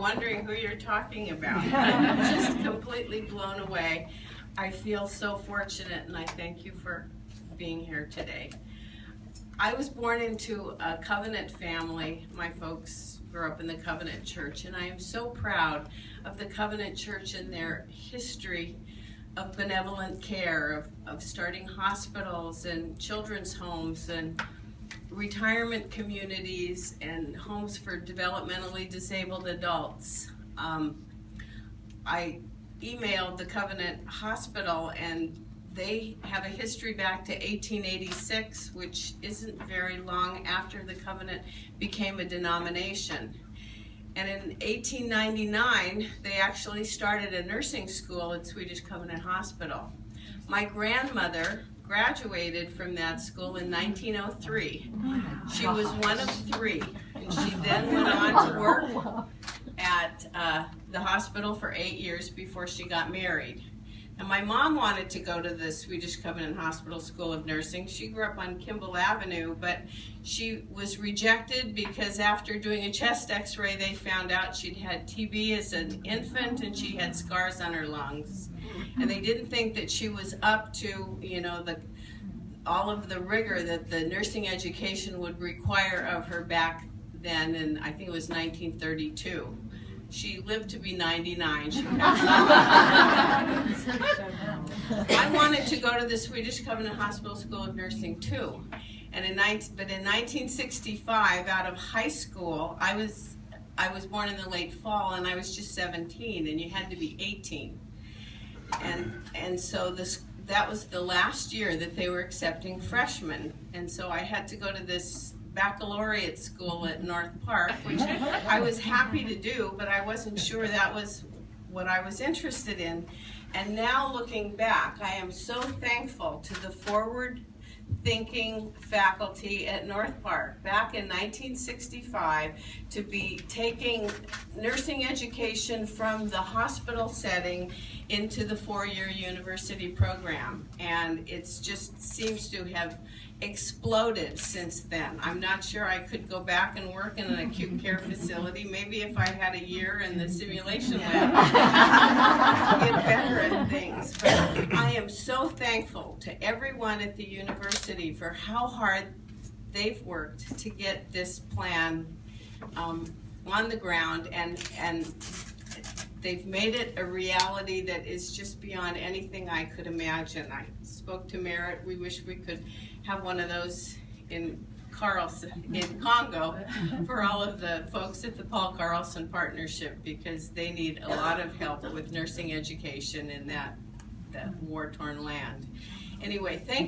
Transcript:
wondering who you're talking about. I'm just completely blown away. I feel so fortunate, and I thank you for being here today. I was born into a Covenant family. My folks grew up in the Covenant Church, and I am so proud of the Covenant Church and their history of benevolent care, of starting hospitals and children's homes and retirement communities and homes for developmentally disabled adults. I emailed the Covenant Hospital, and they have a history back to 1886, which isn't very long after the Covenant became a denomination. And in 1899, they actually started a nursing school at Swedish Covenant Hospital. My grandmother graduated from that school in 1903. She was one of three, and she then went on to work at the hospital for 8 years before she got married. And my mom wanted to go to the Swedish Covenant Hospital School of Nursing. She grew up on Kimball Avenue, but she was rejected because after doing a chest x-ray, they found out she'd had TB as an infant and she had scars on her lungs. And they didn't think that she was up to, you know, all of the rigor that the nursing education would require of her back then, and I think it was 1932. She lived to be 99. She I wanted to go to the Swedish Covenant Hospital School of Nursing too. And in 1965, out of high school, I was born in the late fall, and I was just 17, and you had to be 18. And so that was the last year that they were accepting freshmen, and so I had to go to this baccalaureate school at North Park, which I was happy to do, but I wasn't sure that was what I was interested in. And now looking back, I am so thankful to the forward-thinking faculty at North Park back in 1965 to be taking nursing education from the hospital setting into the four-year university program. And it just seems to have exploded since then. I'm not sure I could go back and work in an acute care facility. Maybe if I had a year in the simulation lab, I'd get better at things. But I am so thankful to everyone at the university for how hard they've worked to get this plan on the ground, and they've made it a reality that is just beyond anything I could imagine. I spoke to Merritt. We wish we could have one of those in Congo for all of the folks at the Paul Carlson Partnership, because they need a lot of help with nursing education in that war-torn land. Anyway, thank you.